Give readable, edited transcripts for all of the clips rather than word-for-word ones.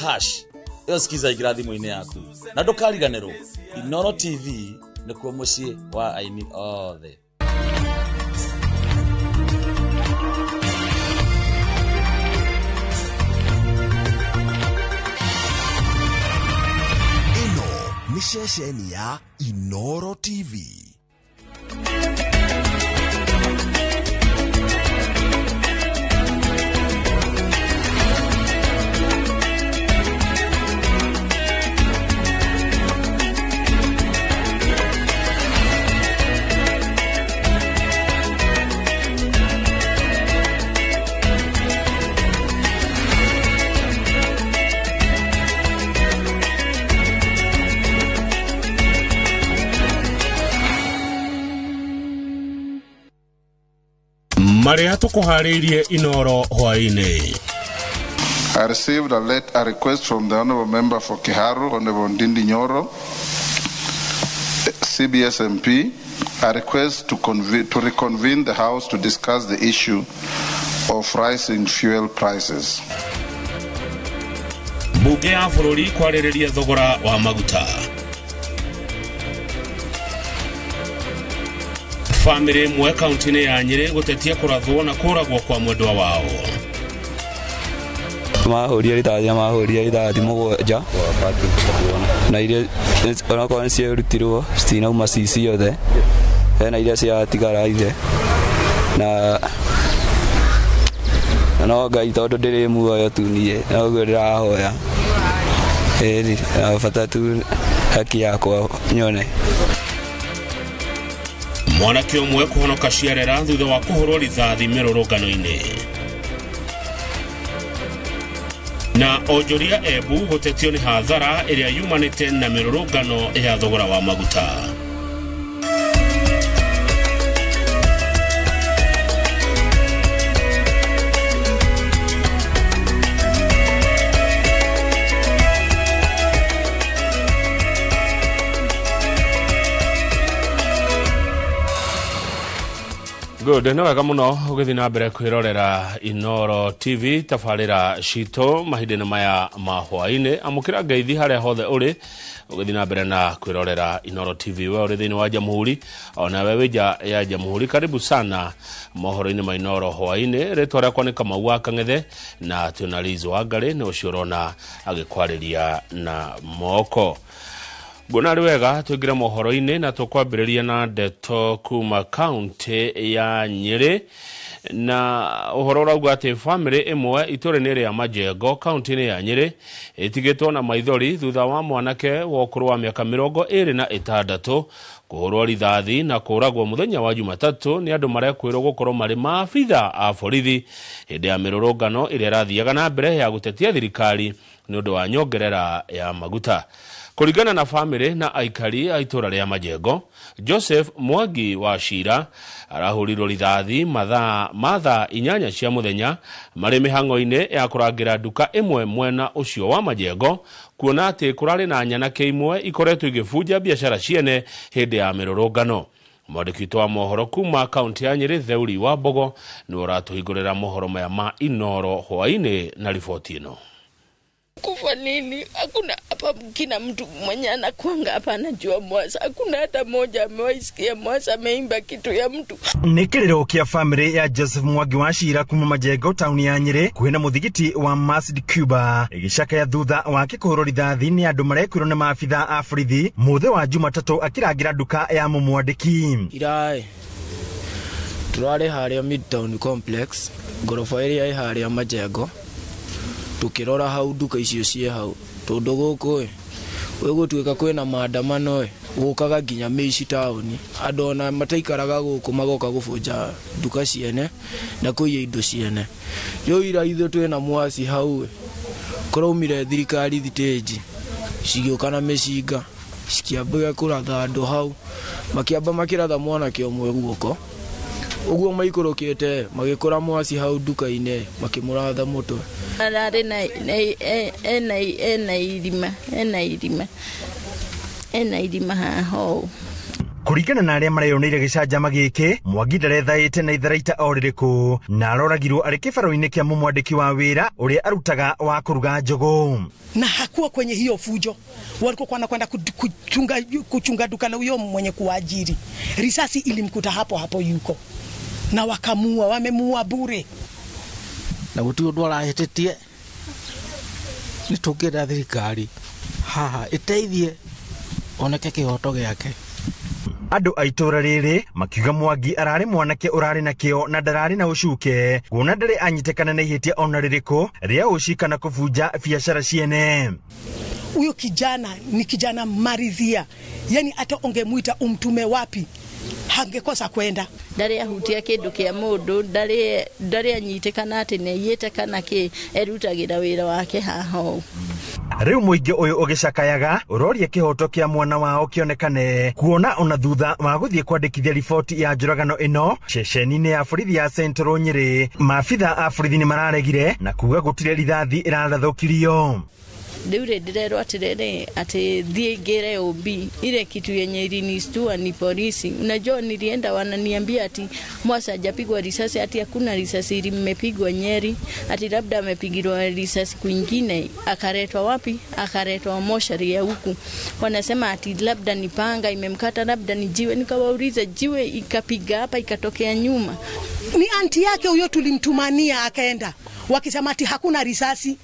hash sikiza irathimo-ini yaku na ndukariganirwo Inoro TV nikuo mucii wa aini othe. Ino ni ceceni ya Inoro TV. Maria tukuharirie Inoro hwaine. I received a request from the Honorable Member for Kiharu, Honorable Ndindi Nyoro, CBS MP, a request to reconvene the House to discuss the issue of rising fuel prices. Bunge ya bururi kwaririria thogora wa maguta. Family mwe kaunti ya Nyeri gutetia kurathwo na kuragwo kwa mwendwa wao. Mahoria rithathi mugwanja na iria ona kwa nsi rutirwo stina uma cici yothe hena iria cia tigara ithe na no Ngai tondu ndiri muoyo tu nie no guo ndirahoya bata tu haki yakwa nyone. Mwanake umwe kuhonoka ciarera thutha wa kuhurwo rithathi mirurungano-ini. Na onjoria Embu gutetio ni hathara iria yumanite na mirurungano ya thogora wa maguta. Good, no wega muno ugithi na mbere kwirorera Inoro TV tafarira cito mahindina maya ma hwaine amukira ngeithi haria hothe uri ugithi na mbere na kwirorera Inoro TV we uri thini wa Jamhuri ona wewe ya Jamhuri karibu sana mohoro-ini ma Inoro hwaine ritwa riakwa ni Kamau wa Kang'ethe na Tionalizo wa Ngari ni ucio urona agikwariria na moko. Guna wega tugira mohoro-ini na tukwambiriria na ndeto kuma county ya Nyeri na uhoro urauga ati family imwe iture-ini ria Majengo county ya Nyeri itigitwo na maithori thutha wa mwanake wa ukuru wa miaka 26 kuhurwo rithathi na kuragwo muthenya wa Jumatatu ni andu marekwirwo gukorwo mari maabitha a borithi hindi ya mirurungano iria rathiaga na mbere ya gutetia thirikari ni undu wa nyongerera ya maguta. Kuringana na family na aikari a itura ria Majengo, Joseph Mwangi wa Shira arahurirwo rithathi mathaa 8 cia muthenya mari mihango-ini ya kurangira duka imwe mwena ucio wa Majengo kuona ati kurari na nyanake imwe ikoretwo igifunja biashara ciene hindi ya mirurungano. Mwandiki wa mohoro kuma kaunti ya Nyeri Theuri wa Bogo ni uratuhingurira mohoro maya ma Inoro hwaine na ripoti ino. Kufa nini? Hakuna hapa kina mtu mwenye anakuanga hapa anajua Mwasa. Hakuna hata moja amewaisikia Mwasa ameimba kitu ya mtu. Nikiriro kia family ya Joseph Mwangi wa Shira kuma Majengo tauni ya Nyeri kuhena muthigiti wa Masjid Cuba igishaka ya thutha wa kikuhurwo rithathi ni andu marekwirwo na maabitha a borithi muthe wa Jumatatu akirangira duka ya mumwandiki. Irae turare haria Midtown Complex gorofa area haria Majengo tukirora hau duka icio cie hau tondu guku we gutuika kwina maandamano gukaga nginya Meici tauni andu ona mataikaraga guku magoka gubunja duka ciene na kuiya indo ciene yo ira ithu twina mwasi hau kuraumire thirikari thiteji cigioka mĩcinga cikiambaga kuratha andu hau makiamba makiratha mwanake omwe guoko uguo maikorokete magikora mwasi hau duka-ine makimuratha mutwe arare na irima haho. Kuringana na aria mareyoneire gicanjama giki, Mwangi ndarethaite na itharaita o ririku na aroragirwo ari kibaro-ini kia mumwandiki wa wira uria arutaga wa kuruga njogo. Na hakuwa kwenye hiyo fujo, walikuwa wanakwenda kuchunga duka la huyo mwenye kuajiri. Risasi ilimkuta hapo yuko na wakamua, wamemuua bure. Na guti undu arahetetie ni tukira thirikari haha iteithie oneke kihoto giake. Andu a itura riri makiuga Mwangi arari mwanake urari na kio na ndarari na ucuke kuona ndari anyitekana na ihitia ona ririku ria ucika na kufunja biashara ciene. Huyo kijana ni kijana maridhia, yani hata ungemuita umtume wapi hangekosa kwenda. Ndari ahutia kindu kia mundu, ndari anyitekana ati ne yetekana ki erutagira wira wake haho. Riu muingi uyu ugicakayaga uroria kihoto kia mwana wao kionekane kuona ona thutha wa guthie kwandikithia riboti ya njuragano ino ceceni-ini ya borithi ya Central Nyeri. Maabitha a borithi ni mararegire na kuga gutire rithathi irarathukirio. Ndiure ndirerwo atirere ati thie ngire obi ile kitu yenye ilinistua ni polisi. Unajua nilienda wananiambia ati Mwasa hajapigwa risasi, ati hakuna risasi imepigwa Nyeri, ati labda amepigwa risasi kwingine. Akaletwa wapi? Akaletwa moshari ya huku. Wanasema ati labda ni panga imemkata, labda ni jiwe. Nikawauliza jiwe ikapiga hapa ikatokea nyuma. Ni anti yake huyo tulimtumania akaenda. Wakisema ati hakuna risasi.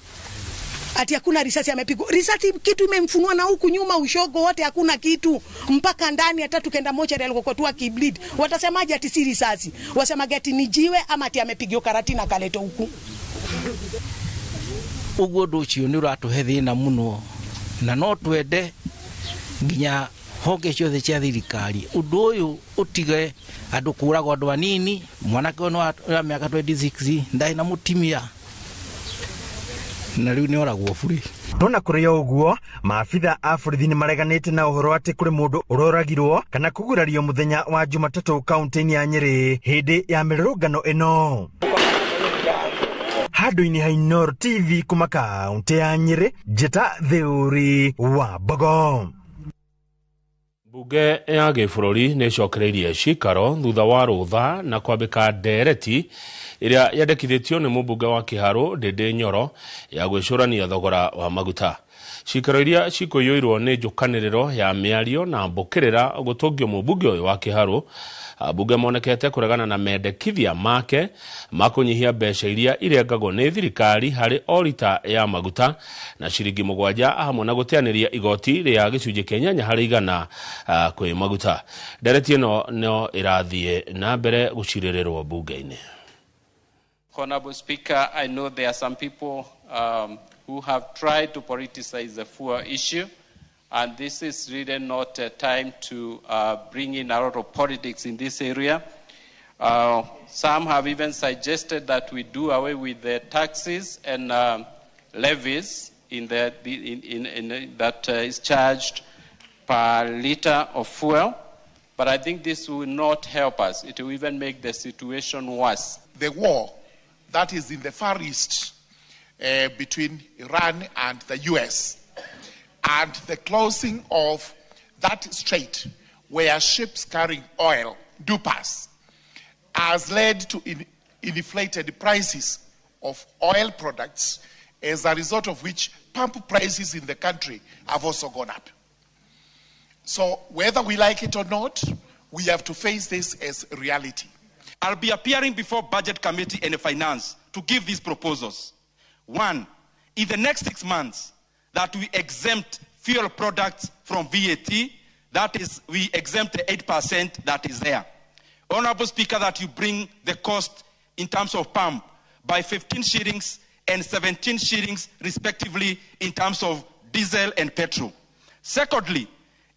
Ati hakuna risasi amepigwa. Risasi kitu imemfunua na huku nyuma ushogo wote hakuna kitu. Mpaka ndani hata tukenda mochari alikokuwa tu akibleed. Watasemaje ati si risasi? Wasema ati ni jiwe ama ati amepigwa karati na kaleto huku. Uguo nducio ni uratuhe thina muno na no twende nginya honge ciothe cia thirikari undu uyu utige andu kuragwo andu anini. Mwanake ono wa miaka 26 ndai na mutimia na riu ni oragwo buri. Nona kuria uguo maabitha a borithi ni mareganite na uhoro ati kuri mundu uroragirwo kana kugurario muthenya wa Jumatatu kaunti-ini ya Nyeri hindi ya mirurungano ino. Handu-ini ha Inooro TV kuma kaunti ya Nyeri, Njeta Theuri wa Bogo. Mbunge ya gĩbũrũri nĩ cokereirie cikaro thutha wa rũtha na kwambĩka ndereti ĩrĩa yandĩkithĩtio nĩ mũmbunge wa Kĩharũ Ndĩndĩ Nyoro ya gwĩcũrania thogora wa maguta. Cikaro iria cikũiyũirwo nĩ njũkanĩrĩro ya mĩario na mbũkĩrĩra gũtũngio mũmbunge ũyũ wa Kĩharũ. Ambunge monekete kũregana na mendekithia make ma kũnyihia mbeca iria irengagwo nĩ thirikari harĩ o lita ya maguta na ciringi 7 hamwe na gũteanĩria igoti rĩa gĩcunjĩ kĩa 8 harĩ igana kwĩ maguta. Ndereti ĩno no ĩrathiĩ na mbere gũcirĩrĩrwo mbunge-inĩ. Honorable Speaker, I know there are some people who have tried to politicize the fuel issue, and this is really not a time to bring in a lot of politics in this area. Some have even suggested that we do away with the taxes and levies that is charged per liter of fuel. But I think this will not help us. It will even make the situation worse. The war that is in the Far East between Iran and the US, and the closing of that strait where ships carrying oil do pass, has led to inflated prices of oil products, as a result of which pump prices in the country have also gone up. So whether we like it or not, we have to face this as reality. I'll be appearing before Budget Committee and Finance to give these proposals. One, in the next 6 months, that we exempt fuel products from VAT, that is, we exempt the 8% that is there. Honorable Speaker, that you bring the cost in terms of pump by 15 shillings and 17 shillings respectively in terms of diesel and petrol. Secondly,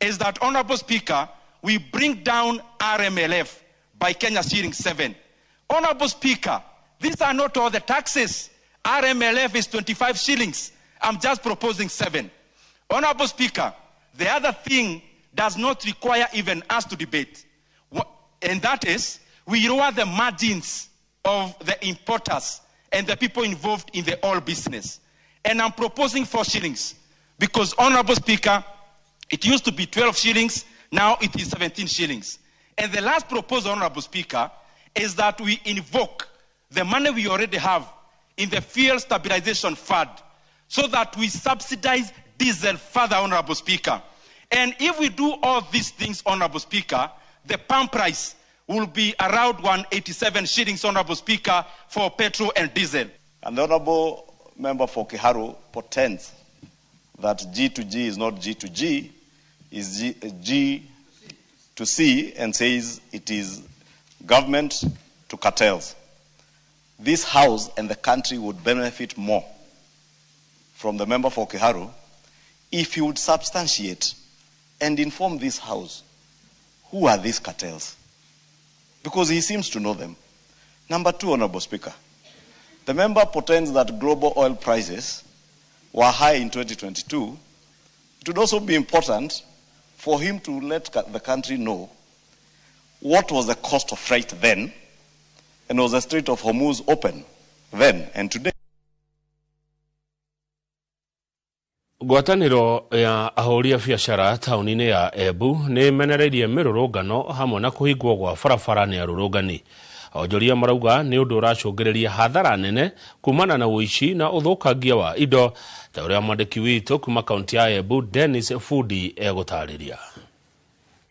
is that, Honorable Speaker, we bring down RMLF by Kenya shilling 7. Honorable Speaker, these are not all the taxes. RMLF is 25 shillings. I'm just proposing 7. Honorable Speaker, the other thing does not require even us to debate. And that is, we lower the margins of the importers and the people involved in the oil business. And I'm proposing 4 shillings. Because, Honorable Speaker, it used to be 12 shillings, Now it is 17 shillings. And the last proposal, Honorable Speaker, is that we invoke the money we already have in the Fuel Stabilization Fund so that we subsidize diesel further, Honorable Speaker. And if we do all these things, Honorable Speaker, the pump price will be around 187 shillings, Honorable Speaker, for petrol and diesel. And the Honorable Member for Kiharu pretends that G2G is not G2G, is G to C, and says it is government to cartels. This House and the country would benefit more from the member for Kiharu if he would substantiate and inform this House who are these cartels, because he seems to know them. Number two, Honorable Speaker, the member pretends that global oil prices were high in 2022. It would also be important for him to let the country know what was the cost of freight then, and was the Strait of Hormuz open then and today. Ngwatanĩro ya ahũri a biacara taũni-inĩ ya Embu nĩ menereirie mĩrũrũngano hamwe na kũhingwo gwa barabara nĩ arũrũngani. Onjoria marauga nĩ ũndũ ũracũngĩrĩria hathara nene kumana na ũici na ũthũkangia wa indo, ta ũrĩa mwandĩki witũ kuma kaunti ya Embu Dennis Fudi egũtarĩria.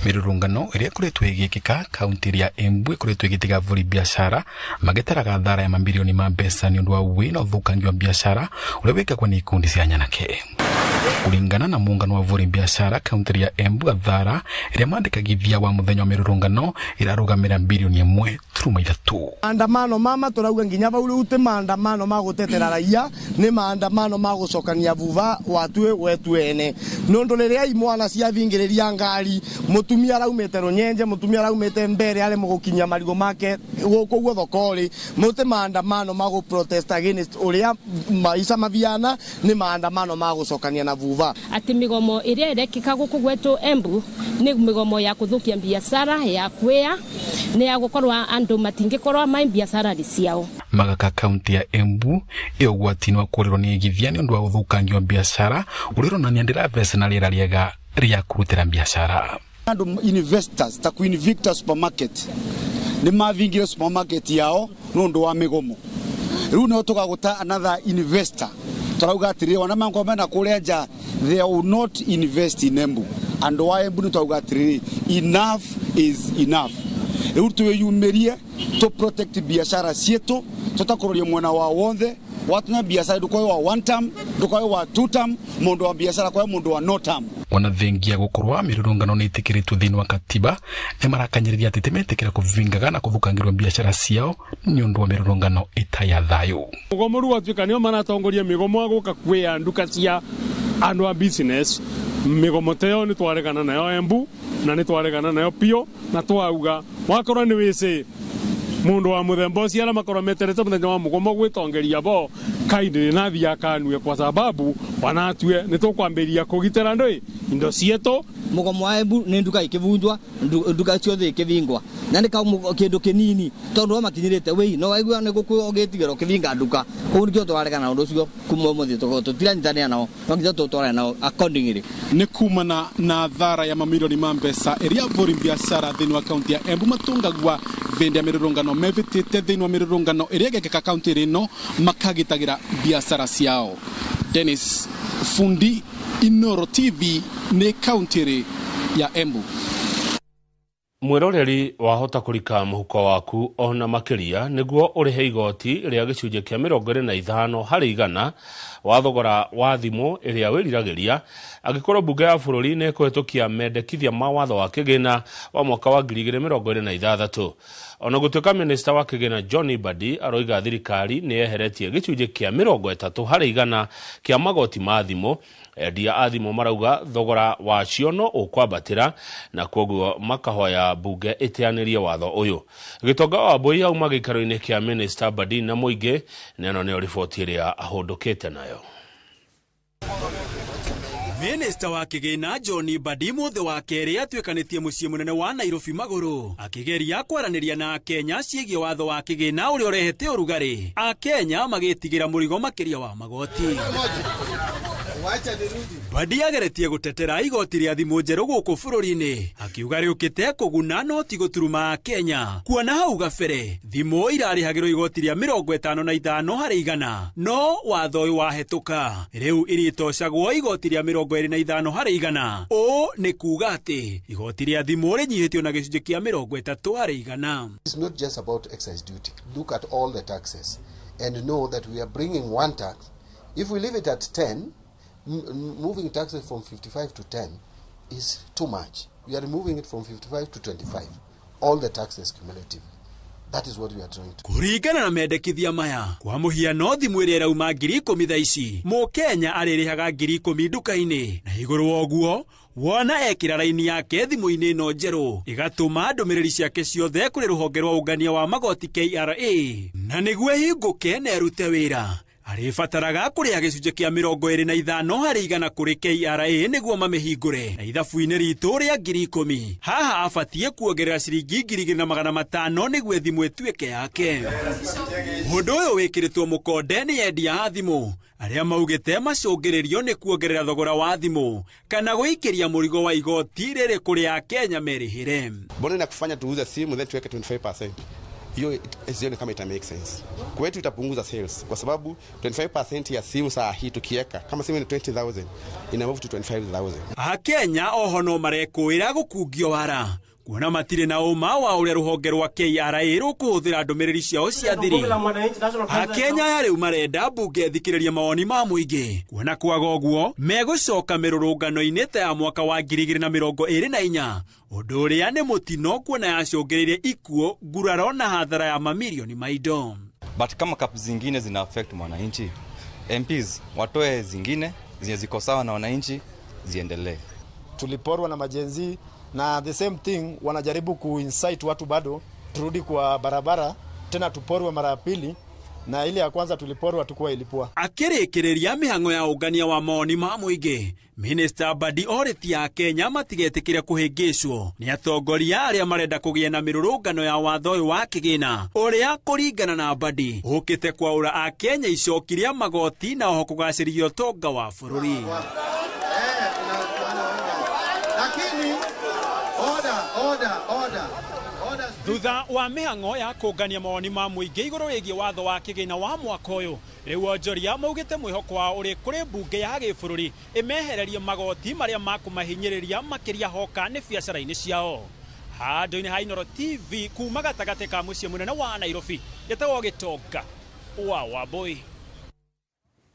Mirurungano iria ĩkoretwo ĩgĩkĩka kaunti ya Embu ĩkoretwo ĩgĩtiga avũri biacara magĩtaraga thara ya mamirioni ma mbeca nĩ ũndũ wa ũi na ũthũkangia wa biacara ũrĩa wĩkagwo nĩ ikundi cia nyanake. Kulingana na muungano wa avũri biacara kaunti ya Embu, thara iria mandĩkagithia wa mũthenya wa mirurungano irarũgamĩra bilioni 1.3. Maandamano mama turauga nginya vau rĩu ti maandamano ma gũtetera raia, nĩ maandamano ma gũcokania vuva watue wetu ene. Nũndũ rĩrĩa imwana ciathingĩrĩria ngari, mutumia araumĩte Runyenje, mutumia araumĩte Mbere ale mũgũkinyia marigo make gũkũ thokori, mũte maandamano ma gũprotest against ũrĩa maica maviana, nĩ maandamano ma gũcokania na vuva. Ati migomo iria irekika gũkũ gwetu Embu nĩ migomo ya kũthũkia biacara ya kwea, nĩ ya gũkorwa andũ matingĩkorwa mai biacara ciao. Magaka kaunti ya Embu ĩũgwati-inĩ wa kũrĩrwo nĩ igithia nĩ ũndũ wa ũthũkangia wa biacara ũrĩronania ndĩravece na rĩera rĩega rĩa kũrutĩra biacara. Andũ investors ta Queen Victor Supermarket nĩ mavingire supermarket yao nĩ ũndũ wa migomo. Rĩu no tũgagũta another investor turauga atĩrĩ wana mango mena kũrĩa nja, they will not invest in Embu. Andũ wa Embu nĩ turauga atĩrĩ enough is enough. Rĩu twĩyumĩrie to protect biacara cietu, tutakuroria mwena wa wothe watunya biacara ndũkoe wa one term, ndũkoe wa two term, mũndũ wa biacara kwa mũndũ wa no term. Wanathengia gũkorwa mirurungano nĩ ĩtĩkĩrĩtwo thĩinĩ wa katiba nĩ marakanyĩrĩria atĩ tĩmetĩkĩra kũvingaga na kũthũkangĩrwo biacara ciao nĩ ũndũ wa mirurungano ĩtaya thayũ. Mũgomo rĩu watuĩka nĩo maratongoria migomo gũka kwĩa nduka cia andũ a business. Migomo teo nĩ twaregana nayo Embu na nĩ twaregana nayo pio na twauga wakorwo nĩ wĩse mundu wa muthemba ucio ara makorwo meterete muthenya wa mugomo gwitongeria bo kaindi na thia kanue kwa sababu wanatue ni tukwambiria kugitira ndui indo cietu. Mugomo wa Embu ni nduka ikivunjwa, nduka ciothe ikivingwa na nika kindu kinini tondu makinyirite wei no waigua ni guku ogitigero kivinga nduka kuu nikio twaregana na undu ucio kuma muthi tutiranyitania nao twanginya tutware nao accordingly. Ni kumana na thara ya mamilioni ma mbeca iria avũri biacara thĩinĩ wa kaunti ya Embu matungagwa vĩndĩ ya mirurungano mevĩtĩte thĩinĩ wa mirurungano iria ĩgekĩka kaunti ĩno makagitagĩra biacara ciao. Dennis Fundi, Inoro TV, nĩ kaunti ya Embu. Mwiroreri wahota kurika muhuko waku ona makiria niguo urihe igoti ria gicunje kia 25 harĩ 100 wa thogora wa thimo iria wiriragiria agikorwo bunge ya bururi ne kuhitukia mendekithia ma watho wa kigina wa mwaka wa 2026. Ona gutuika minister wa kigina Johnny Badi aroiga thirikari ni yeheretie gicunje kia 30 harĩ 100 kia magoti ma thimo. Endia a thimo marauga thogora wa ciono ukwambatira na koguo makahoya bunge itianirie watho uyu. Gitonga wa Mbui auma gikaro-ini kia minister Badi na muingi neno ni riboti iria ahundukite nayo. Minister wa kigina Johnny Badi muthe wa keri atuikanitie muciĩ munene wa Nairobi maguru akigeria kwaraniria na Kenya ciĩgiĩ watho wa kigina uria urehete urugari. Akenya magĩtigĩra mũrigo makiria wa magoti. Badi ageretie gutetera igoti ria thimu njeru guku bururi-ini akiuga riukite kuguna no ti guturuma Kenya kuona hau gabere thimu irarihagirwo igoti ria 55 harĩ 100 no watho uyu wahetuka riu iritocagwo igoti ria 25 harĩ 100 o ni kuga ati igoti ria thimu rinyihitio na gicunjĩ kia 30 harĩ 100. It's not just about excise duty. Look at all the taxes and know that we are bringing one tax. If we leave it at 10, moving taxes from 55 to 10 is too much. We are removing it from 55 to 25. All the taxes cumulative. That is what we are trying to. Kuringana na mendekithia maya kwa muhiano thimu iria irauma 10,000 thaa ici Mukenya aririhaga 10,000 nduka-ini na iguru woguo wona ekira raini yake thimu-ini ino njeru igatuma ndumiriri ciake ciothe kuri ruhonge rwa ungania wa magoti KRA na niguo hinguke na erute wira aribataraga kuria gicunjĩ kia 25 harĩ 100 kuri KRA niguo mamihingure na ithabu-ini ritu ria 10,000 haha abatie kuongerera ciringi 2,500 niguo thimu ituike yake. Undu uyu wikiritwo mukonde ni endia a thimu aria maugite macungiririo ni kuongerera thogora wa thimu kana guikiria murigo wa igoti riri kuri a Kenya merihire. Mbona na kufanya tuuze simu then tuweke 25%? Hiyo sioni kama ita make sense. Kwetu itapunguza sales kwa sababu 25% ya simu saa hii tukieka kama simu ni 20,000 ina move to 25,000. Akenya oho no marekuira gukungio wara kuona matire na uma wa uria ruhonge rwa KRA rukuhuthira ndumiriri ciao cia thiri. Akenya yari umarenda bunge thikiriria mawoni ma muingi kuona kwaga uguo megucoka mirurungano-ini ta ya mwaka wa 2024 undu uria ni mutino kuona yacungiririe ikuo nguraro na hathara ya mamilioni ma indo. But kama kapu zingine zina affect mwananchi, MPs watoe zingine zenye ziko sawa na wananchi ziendelee. Tuliporwa na majenzi na the same thing wanajaribu kuinsight watu bado turudi kwa barabara tena tuporwe mara ya pili na ile ya kwanza tuliporwa tukua ilipua. Akirikiria mihango ya ugania wa mawoni ma muingi Minister Badi oriti ya Kenya matigetikire kuhingicwo ni atongoria aria marenda kugia na mirurungano ya watho uyu wa kigina uria kuringana na Badi ukite kwaura a Kenya icokiria magoti na oho kugaciria utonga wa bururi. Lakini order. Thutha wa mihango ya kungania mawoni ma muingi iguru rigie watho wa kigina wa mwaka uyu riu onjoria maugite mwihoko wa uri kuri bunge ya gibururi imehererie magoti maria makumahinyiriria makiria hoka ni biacara-ini ciao. Handu-ini ha Inooro TV kuma gatagati ka mucii munene wa Nairobi yetagwo Gitonga wa Wambui.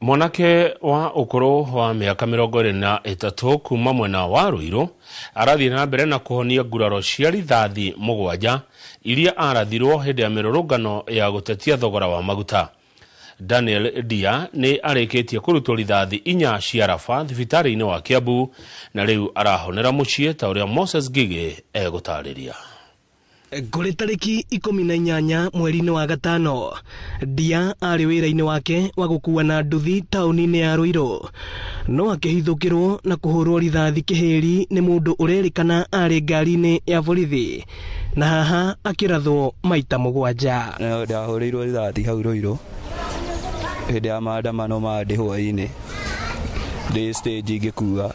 Mwanake wa ukuru wa miaka 23 kuma mwena wa Ruiru arathie na mbere na kuhonia nguraro cia rithathi 7 iria arathirwo hindi ya mirurungano ya gutetia thogora wa maguta. Daniel Dia ni arikitie kurutwo rithathi 4 cia raba thibitari-ini wa Kiambu na riu arahonera mucii ta uria Moses Gige egutariria. Kuri tariki 18 mweri-ini wa gatano Dia ari wira-ini wake wa gukua na nduthi tauni-ini ya Ruiru no akihithukirwo na kuhurwo rithathi kihiri ni mundu urerikana ari ngari-ini ya borithi na haha akirathwo maita 7. Ndahurirwo rithathi hau Ruiru hindi ya maandamano ma hwaĩ-inĩ ndi stage ngĩkua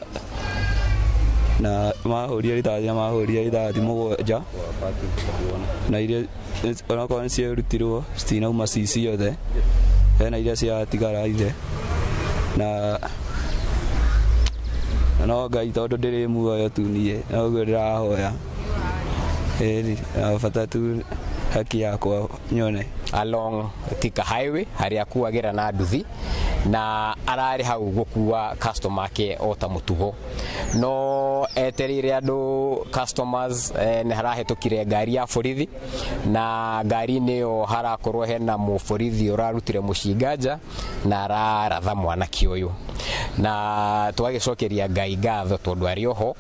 na mahuria rithathi 7 na iria onakorwo nĩciarutirwo citinauma cici yothe hena iria ciatigara ithe na no Ngai tondũ ndĩrĩ muoyo tu niĩ noguo ndĩrahoya bata tu haki yakwa nyone. Along Thika Highway haria kuagira na nduthi na arari hau gukua customer ke ota mutugo no eterire andu customers ne harahetukire ngari ya borithi na ngari niyo harakorwo hena muborithi urarutire mucingaja na araratha mwanaki uyu na twagicokeria Ngai ngatho tondu ari oho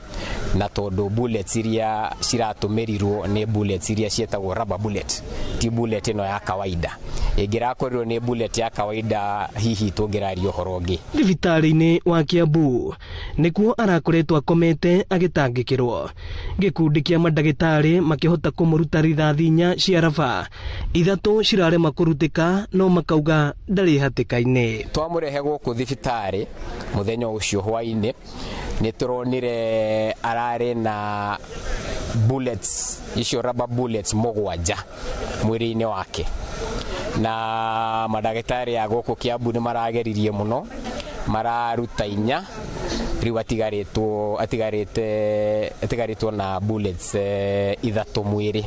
na tondu bullets iria ciratumirirwo ni bullets iria cietagwo rubber bullet ti bullet ino ya kawaida ingirakorirwo ni bullet ya kawaida hihi tungirario horogi thibitarĩ-inĩ wa Kiambu nĩkuo arakoretwo akomete agĩtangĩkĩrwo. Gĩkundi kĩa mandagĩtarĩ makĩhota kũmũruta rithathi 4 cia raba, 3 cirarema kũrutĩka no makauga ndarĩ hatĩka-inĩ. Twamũrehe gũkũ thibitarĩ muthenya ũcio hwainĩ nĩ turonire ararĩ na bullets, icio rubber bullets 7 mwĩrĩ-inĩ wake, na mandagĩtarĩ ya gũkũ Kiambu nĩ marageririe mũno, mararuta 4, riu atigarĩtwo na bullets 3 mwĩrĩ,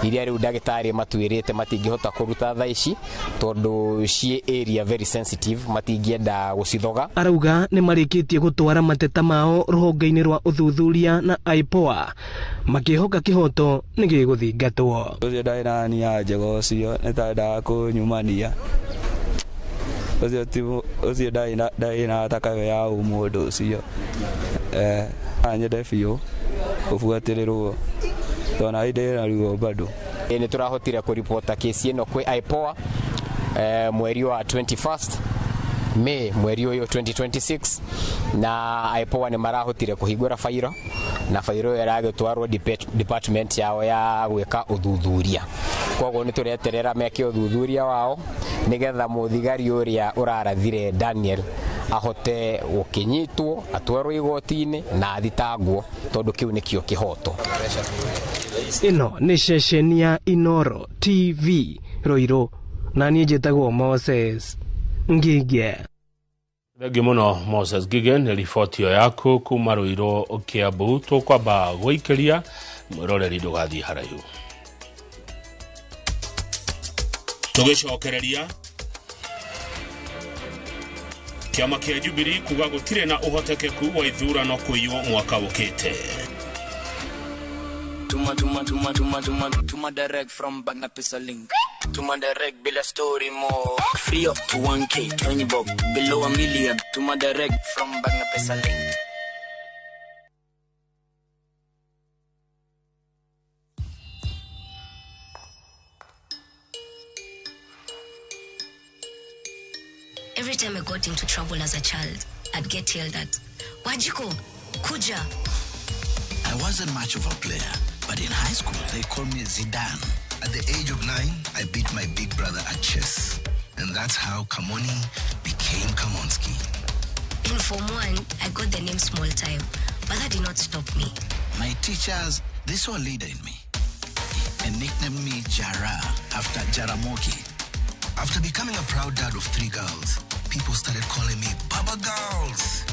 iria riu ndagĩtarĩ matuĩrĩte matingĩhota kũruta thaa ici tondũ ciĩ area very sensitive, matingĩenda gũcithoga. Arauga nĩ marĩkĩtie gũtwara mateta mao rũhonge-inĩ rwa ũthuthuria na IPOA, makĩhoka kĩhoto nĩ gĩgũthingatwo. Ũcio ndarĩ na nia njega ũcio nĩtendaga kũnyumania, ũcio ndarĩ na takayo ya mũndũ ũcio, anyende biũ ũbuatĩrĩrwo tona ĩndĩ na ruo bado. Nĩ tũrahotire kũripota kesi ĩno kwĩ IPOA mweri wa 21st May mweri ũyũ 2026, na IPOA nĩ marahotire kũhingũra fairo, na fairo ĩyo ĩragĩtwarwo department yao ya gwĩka ũthuthuria. Koguo nĩ tũreterera meke ũthuthuria wao nĩgetha mũthigari ũrĩa ũrarathire Daniel ahote gũkinyitwo, atwarwo igoti-inĩ na athitangwo tondũ kĩu nĩkĩo kĩhoto. Ĩno nĩ ceceni ya Inoro TV Roiro, na niĩ njĩtagwo Moses Ngige. Thengi muno Moses Ngige nĩ riboti ĩyo yaku kuma Roiro Kiambu. Tũkwamba gũikĩria mwĩroreri ndũgathiĩ haraihu. Tũgĩcokereria kĩama kĩa Jubilee kuga gũtirĩ na ũhotekeku wa ithurano kũiywo mwaka ũkĩte. Tuma direct from Bagna Pesa Link. Tuma direct bila story more. Free up to 1K, 20 bob, below $1 million. Tuma direct from Bagna Pesa Link. Every time I got into trouble as a child, I'd get yelled at. Wajiko, Kuja. I wasn't much of a player, but in high school they called me Zidane. At the age of 9, I beat my big brother at chess. And that's how Kamoni became Kamonski. In Form 1, I got the name Small Time, but that did not stop me. My teachers, they saw a leader in me and nicknamed me Jara after Jaramogi. After becoming a proud dad of 3 girls, people started calling me Baba Girls.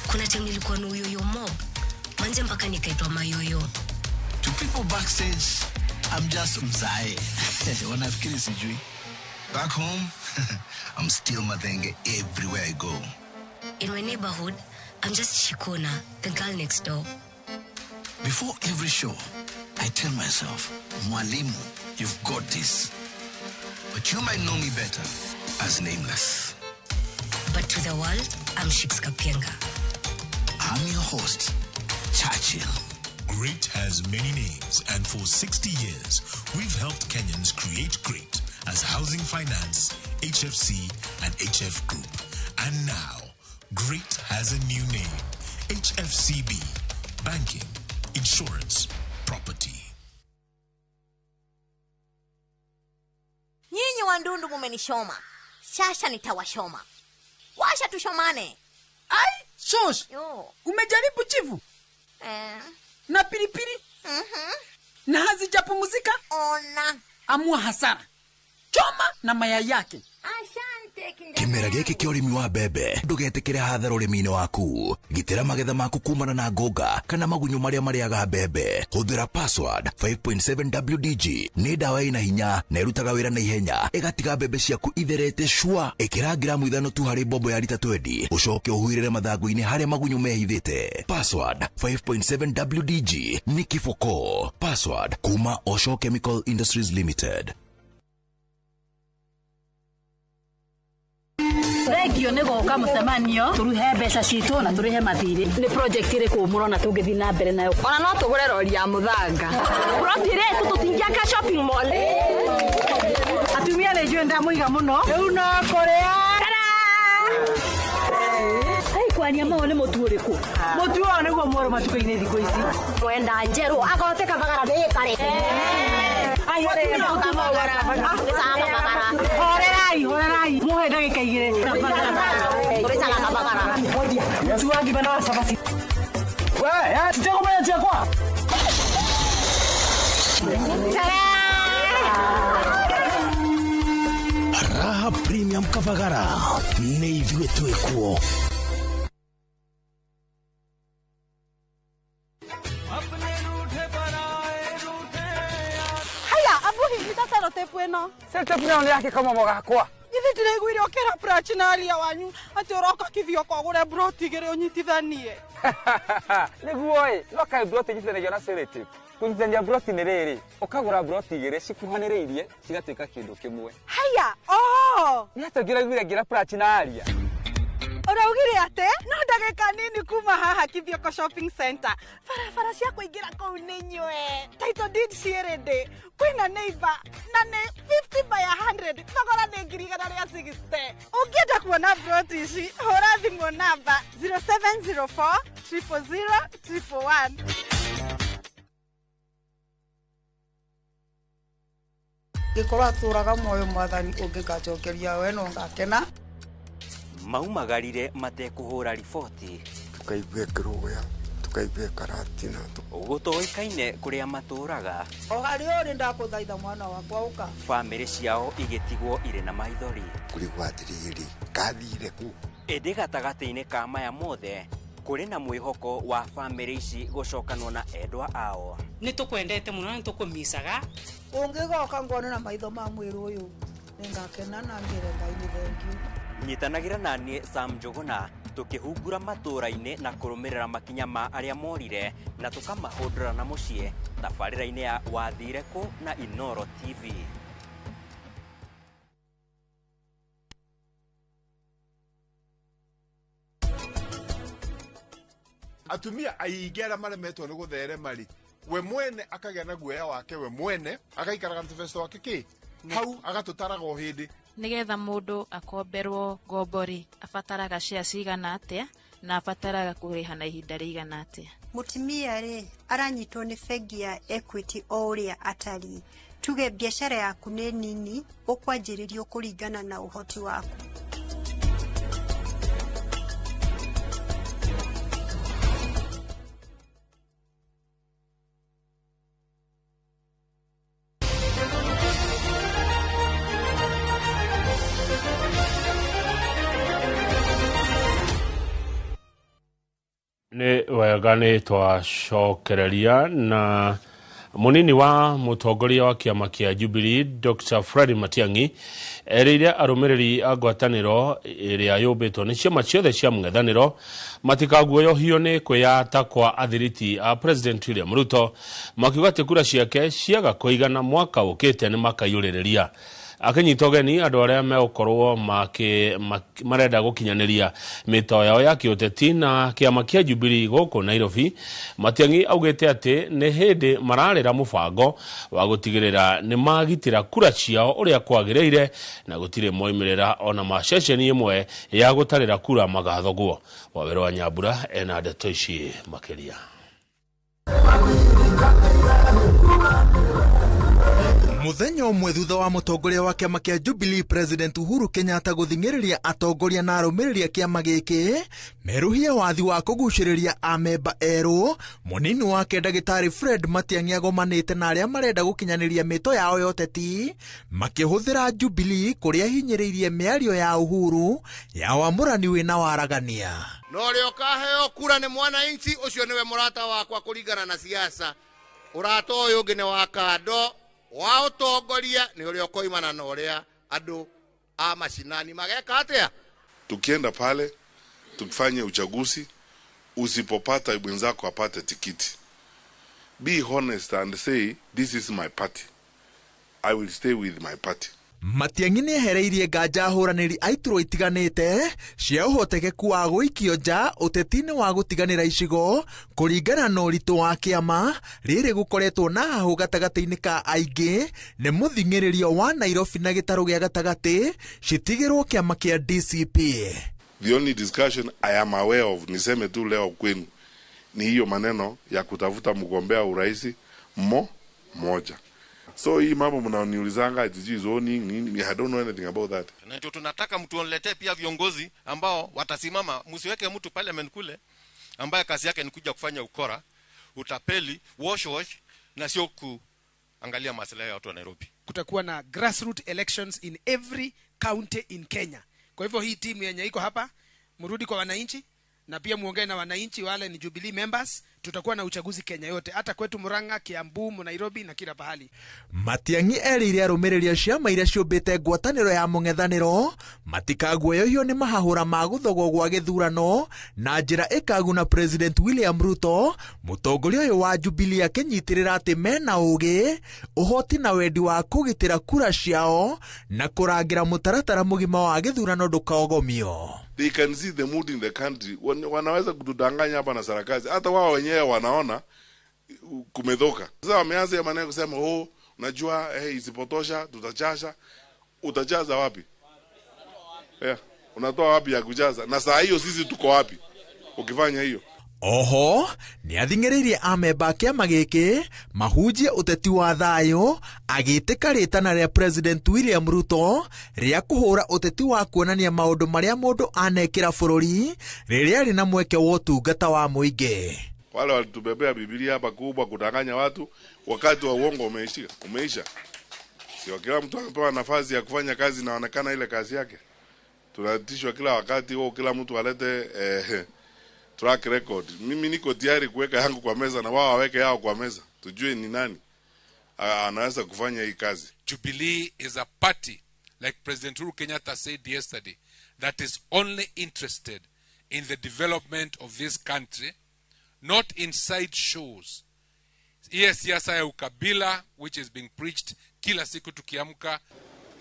Kuna time nilikuwa na uyoyo mob, manze mpaka nikaitwa mayoyo. To people backstage, I'm just Mzae. Wanafikiri sijui. Back home, I'm still Madenge everywhere I go. In my neighborhood, I'm just Shikona, the girl next door. Before every show, I tell myself, Mwalimu, you've got this. But you might know me better as Nameless. But to the world, I'm Shix Kapienga. I'm your host, Churchill. Great has many names, and for 60 years, we've helped Kenyans create great as Housing Finance, HFC, and HF Group. And now, great has a new name, HFCB, Banking, Insurance, Property. Nyinyi wandundu mumenishoma. Sasa nitawashoma. Washa tushomane. Ai, shosh. Umejaribu chivu? Na pilipili? Na hazijapumzika? Ona. Amua hasara. Choma na mayai yake. Kimera gĩkĩ kĩa ũrĩmi wa mbembe ndũgetekere hathara ũrĩmi-inĩ waku. Gitĩra magetha maku kumana na ngũnga kana magunyo marĩa marĩaga mbembe. Hũthĩra password 5.7 WDG nĩ ndawa ĩna hinya na ĩrutaga wĩra na ihenya, ĩgatiga mbembe ciaku itherete shwa. Ĩkĩra gramu 5 tu harĩ mbombo ya lita 20, ũcoke ũhuhĩrĩre mathangũ-inĩ harĩa magunyo mehithĩte. Password 5.7 WDG nĩ kĩboko. Password kuma Osho Chemical Industries Limited. Thengio nĩ goka mũcemanio tũruhe mbeca citũ na tũrĩhe mathirĩ. Nĩ project ĩrĩkũ mũrona tũngĩthiĩ na mbere nayo? Ona no tũgũre rori ya mũthanga. Project ĩrĩ tũtingĩaka shopping mall. mutumia ne jwenda muiga muno una korea ai kwani ama ne mutuuriku mutuo ne go moro matukaine thiko ici mwenda njeru agote kabagara de kare ai horerai muhe ndagika igire kuricana kabagara tuangi bana sabasi we tujako baya chakwa Raha Premium Kavagara nĩ ithuĩ twĩkuo. Haya, abuhi nitataro tepu eno. Se tepu eno yake kama mogakwa. Ithi ndiraiguire okera prachinalia wanyu ati uroka kithio kogure broti gere unyitithanie. Niguo no kai broti nyitithanagia na selective. Kunyitithania broti nĩ rĩrĩ ukagura broti igĩrĩ cikuhanĩrĩirie cigatuĩka kĩndũ kĩmwe. Haya, nĩ atongeraiguire ngira prachinalia. Uraugire ate no ndagika nini kuma haha Kithioko shopping center barabara cia kuingira kou ni nywe title deed cierede kwina neighbor na ni 50 by 100 thogora ni ngirigana ria 60 ungienda kuona broti ici hura thimu namba 0704 000 111. Gikorwa turaga moyo mwathani ungikacokeria we no ngakena maumagarire matekuhura riboti tukaigue kiruya tukaigue karatina gutoikaine kuria maturaga o hari uri ndakuthaitha mwana wakwa uka family ciao igetigwo ire na maithori kurigwa atiriri kathire ku indi gatagati-ini ka maya mothe kuri na mwihoko wa family ici gucokanwo na endwa ao ni tukwendete muno ni tukumisaga ungigoka ngone na maitho ma mwiru uyu ningakena na ngire ngai ni thank you nyitanagira nanie Sam Njuguna tukihungura matura-ini na kurumirira makinya ma aria morire na tukamahundura na mucie tabarira-ini ya wathire ku na Inoro TV. Atumia aigera maremetwo ni gutherema ri we mwene akagĩa na guoya wake we mwene agaikaraga manifesto wake ki hau agatutaraga o hindi nigetha mundu akomberwo ngombori abataraga cia cigana atia na abataraga kuriha na ihinda rigana atia. Mutumia ri aranyitwo ni bengi ya Equity o uria atari tuge biashara yaku ni nini ukwanjiririo kuringana na uhoti waku. Ni wega ni twacokereria na munini wa mutongoria wa kiama kia Jubilee Dr. Fred Matiang'i erire arumiriri a ngwataniro iria yumbitwo ni ciama ciothe cia mung'ethaniro matikaguoyohio ni kwiyata kwa athiriti a President William Ruto makiuga ati kura ciake ciaga kuigana mwaka ukite ni makayuririria akinyita ugeni andu aria megukorwo marenda gukinyaniria mito yao ya kiuteti na kiama kia Jubilee guku Nairobi. Matiang'i augite ati ni hindi mararira mubango wa gutigirira ni magitira kura ciao uria kwagiriire na gutire moimirira ona maceceni imwe ya gutarira kura magathogwo. Wawero wa Nyambura ena ndeto ici makiria. Muthenya umwe thutha wa mutongoria wa kiama kia Jubilee President Uhuru Kenyatta guthingiriria atongoria na arumiriria kiama giki meruhia wathi wa kuguciriria amemba eru, munini wake Ndagitari Fred Matiang'i agomanite na aria marenda gukinyaniria mito yao yoteti makihuthira Jubilee kuria hinyiriirie miario ya Uhuru ya wamurani wina waragania. No rio kaheo kura ni mwananchi ucio niwe murata wakwa kuringana na siasa urata uyu ungi ni wa kando wa utongoria ni uria koimana na uria andu a mashinani mageka atia. Tukienda pale tufanye uchaguzi, usipopata mwenzako apate tikiti, be honest and say this is my party, I will stay with my party. Matiang'i nĩehereirie nganja ahũranĩri a iturwa itiganĩte cia ũhotekeku wa gũikio nja ũteti-inĩ wa gũtiganĩra icigo kũringana na ũritũ wa kĩama rĩrĩ gũkoretwo na hahũ gatagatĩ-inĩ ka aingĩ nĩ mũthing'ĩrĩrio wa Nairobi na gĩtarũ gĩa gatagatĩ citigĩrwo kĩama kĩa DCP. The only discussion I am aware of, niseme tu leo kwenu, ni hiyo maneno ya kutafuta mgombea uraisi moja. So hii mambo mnaoniulizanga ati zoning nini, I don't know anything about that. Na ndio tunataka mtu onletee pia viongozi ambao watasimama, msiweke mtu parliament kule ambaye kazi yake ni kuja kufanya ukora, utapeli, wash na sio kuangalia maslahi ya watu wa Nairobi. Kutakuwa na grassroots elections in every county in Kenya. Kwa hivyo hii timu yenye iko hapa, mrudi kwa wananchi na pia muongee na wananchi wale ni Jubilee members. Tutakuwa na uchaguzi Kenya yote, hata kwetu Murang'a, Kiambu, Nairobi na kila pahali. Matiang'i erire arũmĩrĩri ciama iria ciũmbĩte ngwatanĩro ya mũng'ethanĩro matikaguoyohio nĩ mahahũra ma gũthogwo gwa gĩthurano na njĩra ĩkaguna President William Ruto, mũtongoria ũyũ wa Jubilee akĩnyitĩrĩra atĩ mena ũũgĩ, ũhoti na wendi wa kũgitĩra kura ciao na kũrangĩra mũtaratara mũgima wa gĩthurano ndũkaogomio. They can see the mood in the country. Wanaweza kutudanganya hapa na sarakasi. Hata wao wenyewe wanaona kumedhoka. Sasa wameanza ya maneno kusema unajua isipotosha tutachasha. Utajaza wapi? Unatoa wapi ya kujaza? Na saa hiyo sisi tuko wapi ukifanya hiyo? Oho, nĩ athing'ĩrĩirie amemba kĩama gĩkĩ mahunjie ũteti wa thayũ agĩtĩka rĩtana rĩa President William Ruto rĩa kũhũra ũteti wa kuonania maũndũ marĩa mũndũ anekĩra bũrũri rĩrĩa rĩ na mweke wa ũtungata wa mũingĩ. Wale walitubebea Biblia hapa kubwa kudanganya watu, wakati wa uongo umeisha. Sio kila mtu anapewa nafasi ya kufanya kazi na onekana ile kazi yake. Tunatishwa kila wakati kila mtu alete track record. Mimi niko tayari kuweka yangu kwa meza na wao waweke yao kwa meza. Tujue ni nani anaweza kufanya hii kazi. Jubilee is a party, like President Uhuru Kenyatta said yesterday, that is only interested in the development of this country, not in side shows. Yes, siasa ya ukabila which is being preached kila siku tukiamka.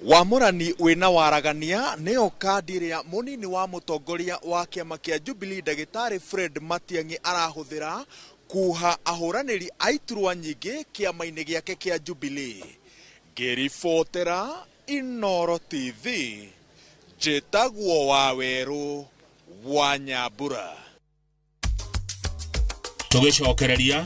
Wamũrani wĩna waragania nĩyo kandi ĩrĩa mũnini wa mũtongoria wa kĩama kĩa Jubilee Ndagĩtarĩ Fred Matiang'i arahũthĩra kuha ahũranĩri a iturwa nyingĩ kĩama-inĩ gĩake kĩa Jubilee. Ngĩribotera Inooro TV, njĩtagwo Wawerũ wa Nyambura. Tũgĩcokereria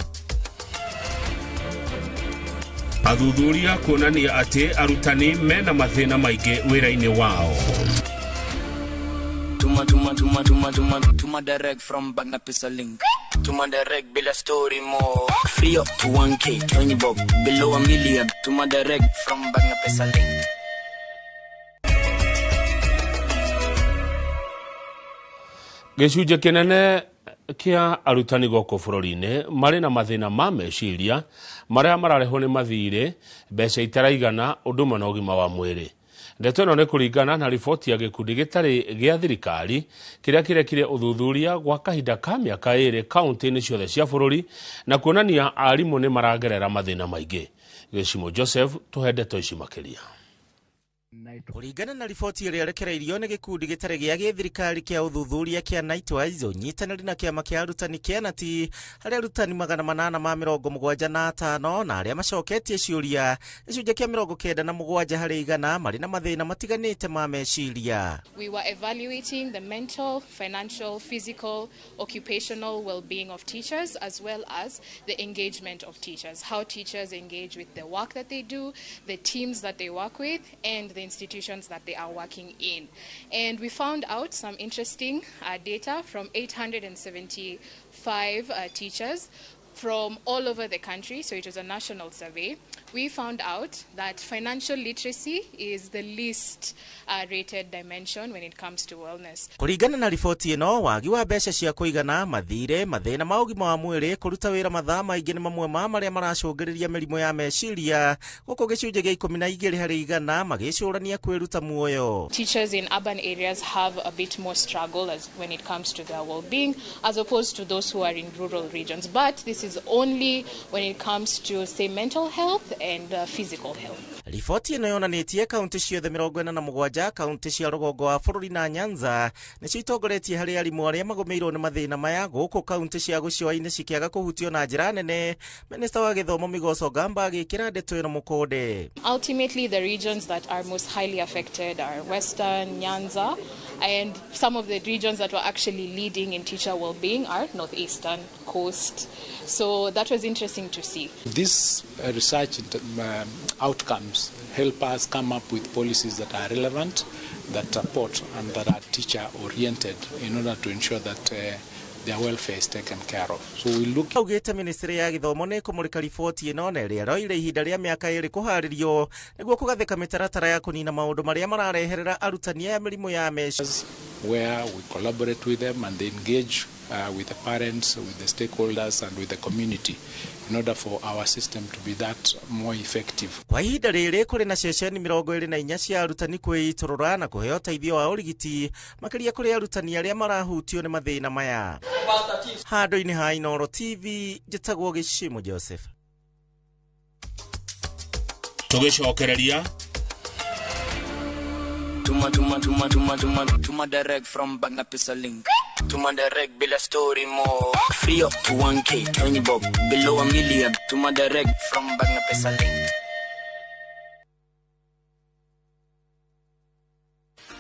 athuthuria kuonania atĩ arutani mena mathĩna maingĩ wĩra-inĩ wao. Tuma direct from Bagna Pesa Link. Tuma direct bila story more. Free up to 1K, 20 bob, below $1 million. Tuma direct from Bagna Pesa Link. Gĩcunjĩ kĩnene kia arutani goko bũrũri-inĩ marĩ na mathĩna ma meciria marĩa mararehwo nĩ mathirĩ, mbeca itaraigana, ũndũ ũmwe na ũgima wa mwĩrĩ. Ndeto ĩno nĩ kũringana na riboti ya gĩkundi gĩtarĩ gĩa thirikari kĩrĩa kĩrekire ũthuthuria gwa kahinda ka mĩaka 2 kaunti-inĩ ciothe cia bũrũri na kuonania arimũ nĩ maragerera mathĩna maingĩ. Gĩcimo Joseph tũhe ndeto ici makĩria. Kũringana na riboti ĩrĩa yarekereirio nĩ gĩkundi gĩtarĩ gĩa gĩthirikari kĩa ũthuthuria kĩa Nightwise ũnyitanĩri na kĩama kĩa arutani kĩa Nati, harĩa arutani 875 na arĩa macoketie ciũria gĩcunjĩ kĩa 97 harĩ 100 marĩ na mathĩna matiganĩte ma meciria. We were evaluating the mental, financial, physical, occupational well-being of teachers as well as the engagement of teachers, how teachers engage with the work that they do, the teams that they work with, and the institutions that they are working in. And we found out some interesting data from 875 teachers from all over the country, so it was a national survey. We found out that financial literacy is the least rated dimension when it comes to wellness. Kũringana na riboti ĩno, wagi wa mbeca cia kũigana, mathirĩ, mathĩna ma ũgima wa mwĩrĩ, kũruta wĩra mathaa maingĩ nĩ mamwe ma marĩa maracũngĩrĩria mĩrimũ ya meciria, gũkũ gĩcunjĩ gĩa 12 harĩ 100 magĩcũrania kwĩruta muoyo. Teachers in urban areas have a bit more struggle when it comes to their well-being as opposed to those who are in rural regions, but this is only when it comes to, say, mental health and physical health. Riboti ĩno yonanĩtie kaunti ciothe 47 kaunti cia rũgongo wa bũrũri na Nyanza nĩcio itongoretie harĩ arimũ arĩa magũmĩirwo nĩ mathĩna maya, gũkũ kaunti cia gũcũa-inĩ cikĩaga kũhutio na njĩra nene. Minista wa Gĩthomo Migos Ogamba agĩkĩra ndeto ĩno mũkonde. Ultimately, the regions that are most highly affected are Western, Nyanza, and some of the regions that were actually leading in teacher well-being are Northeastern, Coast. So that was interesting to see. This research outcomes help us come up with policies that are relevant, that support and that are teacher-oriented in order to ensure that their welfare is taken care of. So we look. Augĩte ministry ya gĩthomo nĩ kũmũrĩka riboti ĩno na ĩrĩa roire ihinda rĩa mĩaka 2 kũharĩrio nĩguo kũgathĩka mĩtaratara ya kũnina maũndũ marĩa marareherera arutani ya mĩrimũ ya meciria. Where we collaborate with them and they engage with the parents, with the stakeholders and with the community in order for our system to be that more effective. Kwa ihinda rĩrĩ kũrĩ na ceceni 24 cia arutani kwĩitũrũra na kũheo ũteithio wa ũrigiti makĩria kũrĩ arutani arĩa marahutio nĩ mathĩna maya. Handũ-inĩ ha Inooro TV, njĩtagwo Gĩcimo Joseph. Tũgĩcokereria Tuma direct from Bagna Pesa Link. Tuma direct bila story more. Free up to 1K, 20 bob, below $1 million. Tuma direct from Bagna Pesa Link.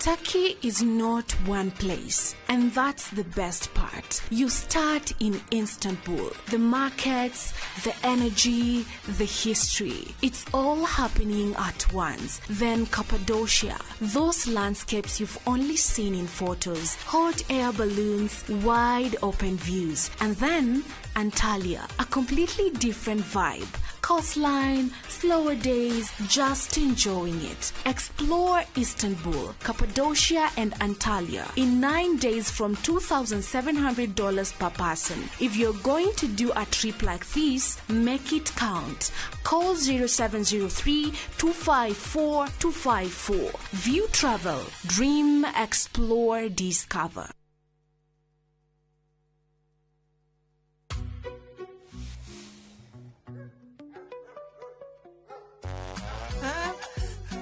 Turkey is not one place, and that's the best part. You start in Istanbul. The markets, the energy, the history. It's all happening at once. Then Cappadocia. Those landscapes you've only seen in photos. Hot air balloons, wide open views. And then Antalya, a completely different vibe. Coastline, slower days, just enjoying it. Explore Istanbul, Cappadocia and Antalya in 9 days from $2,700 per person. If you're going to do a trip like this, make it count. Call 0703-254-254. View Travel. Dream, explore, discover.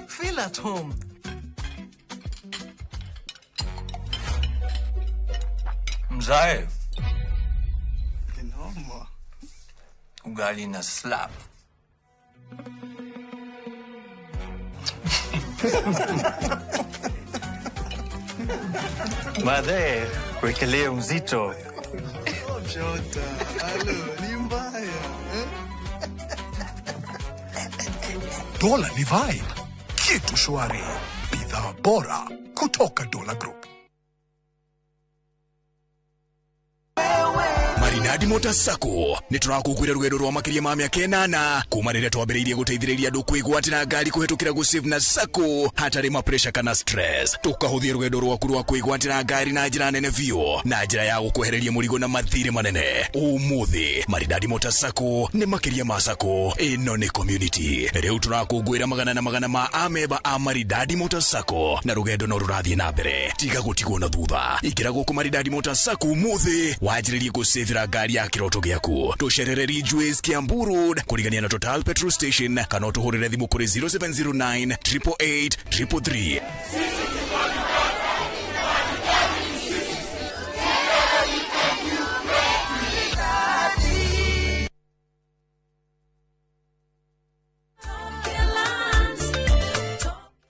Feel at home. Mzae. Ugali na slap. Baadaye wekelee mzito. Jota, alo, ni mbaya. Dola ni vibe. Kitu shwari. Bidhaa bora kutoka Dola Group. Marinadi Motors Sacco nĩ tũrakũkwĩra rũgendo rwa makĩria ma mĩaka 8 kuma rĩrĩa twambĩrĩirie gũteithĩrĩria andũ kwĩgwatĩra ngari kũhetũkĩra gũ-save na Sacco hatarĩ ma pressure kana stress. Tũkahũthia rũgendo rwaku rwa kwĩgwatĩra ngari na njĩra nene biũ na njĩra ya gũkwehereria mũrigo na mathirĩ manene. Ũmũthĩ Marinadi Motors Sacco nĩ makĩria ma Sacco, ĩno nĩ community. Rĩu tũrakũngũĩra magana na magana ma amemba a Marinadi Motors Sacco na rũgendo no rũrathiĩ na mbere. Tiga gũtigwo na thutha. Ingĩra gũkũ Marinadi Motors Sacco ũmũthĩ wanjĩrĩrie gũ-save ngari ya kĩroto gĩaku. Tũcerere Ridgeways Kiambu Road kũrigania na Total Petrol Station kana tũhũrĩre thimũ kũrĩ 0709 888 333.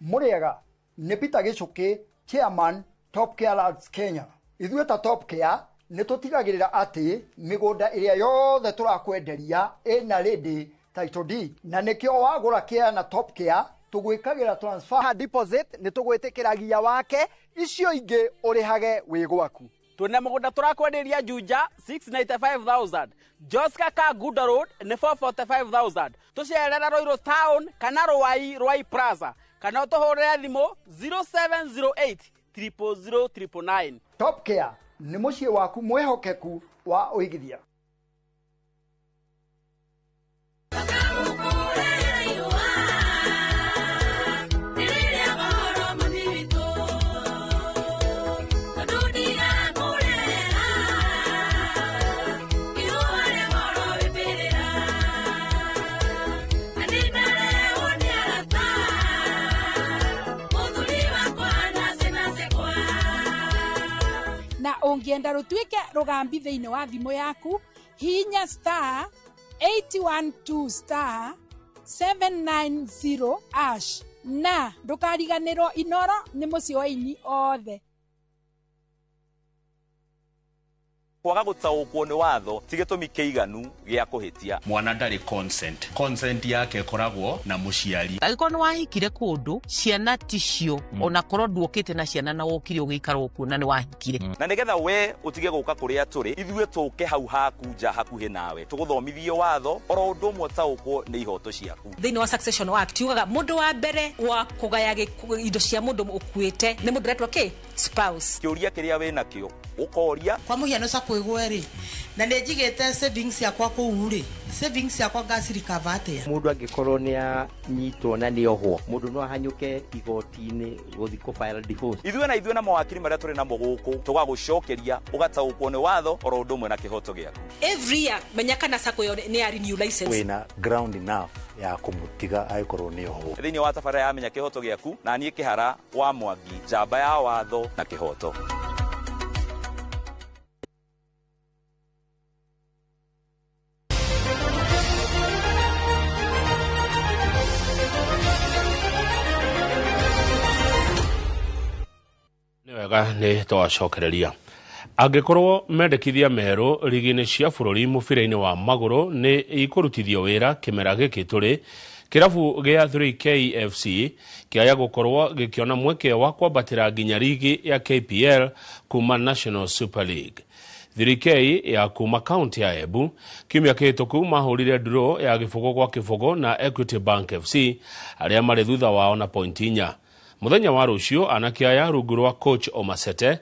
Mũrĩega nĩ Peter Gĩchũkĩ, Chairman Top Care Lands Kenya. Ithuĩ ta Top Care nĩ tũtigagĩrĩra atĩ mĩgũnda ĩrĩa yothe tũrakwenderia ĩna ready title deed, na nĩkĩo wagũra Care na Top Care tũgwĩkagĩra transfer deposit, nĩ tũgwĩtĩkĩragia wake icio ingĩ ũrĩhage wĩ gwaku. Tuna mũgũnda tũrakwenderia Juja 695,000, Joska Kaguda Road nĩ 445,000, tũcerera Roiro Town kana Rwai Plaza, kana tũhũrĩre thimũ 0708 00009. Top Care nĩ mũciĩ waku mwĩhokeku wa ũigithia. rurenda rutuike rugambi thiini wa thimu yaku hinya star 812 star 790 ash na ndukariganirwo Inoro ni muci wa ini othe. kwaga gutaukwo ni watho ti gitumi kiiganu gia kuhitia. Mwana ndari consent yake koragwo na muciari. Agiko ni wahikire kundu ciana ticio ona korwo nduokite na ciana na wokire ugiikara okuo na ni wahikire. Na nigetha we utige guka kuria turi ithue tuke hau haku nja hakuhi nawe tuguthomithie watho oro undu umwe taukwo ni ihoto ciaku. Thiini wa Succession Act yugaga mundu wa mbere wa kugaya indo cia mundu ukuite ni mundu retwa ki spouse. Kiuria kiria we nakio ukoria kwa muhiano sa kwigweri na nejigete savings yakwa kuuri savings yakwa gasirika vate mundu angikorwo ni anyitwo na ni ohwo mundu no ahanyuke igoti-ini guthi ku file divorce. Ithue na mawakiri maria turi namo guku tugagucokeria ugataukwo ni watho oro undu umwe na kihoto giaku. Every year menya kana sako yo ni ari new license wina ground enough ya kumutiga aikorwo ni ohwo. Thiini wa tabara ya menya kihoto giaku na nie kihara wa Mwangi njamba ya watho na kihoto. Wega ni twacokereria angikorwo mendekithia meru ligini cia bururi mubira-ini wa maguru ni ikurutithio wira kimera giki turi kirabu gia 3K FC kiaya gukorwo gikiona mweke wa kwambatira nginya ligi ya KPL kuma National Super League. 3K ya kuma county ya Embu kimya kihituku mahurire draw ya gifogo kwa kifogo na Equity Bank FC aria mari thutha wao na point 4. Muthenya wa rucio anakiaya rungu rwa coach Omasete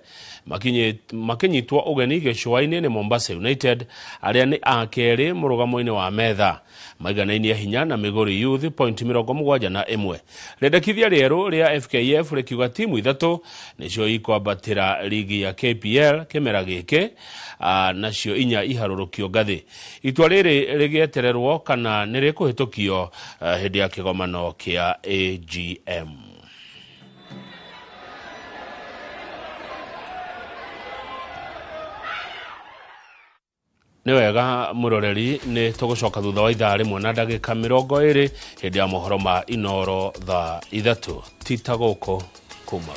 makinyitwa ugeni gicua-ini ni Mombasa United aria ni akeri murugamo-ini wa metha maigana-ini hinya na Migori Youth point 71. Rendekithia rieru ria FKF rikiuga timu ithatu nicio ikwambatira ligi ya KPL kimera giki nacio inya iharurukio ngathi. Itua riri rigietererwo kana nirikuhitukio hindi ya kigomano kia AGM. Ni wega muroreri ni tugucoka thutha wa ithaa rimwe na ndagika 20 hindi ya mohoro ma Inoro thaa 3 tita guku kuma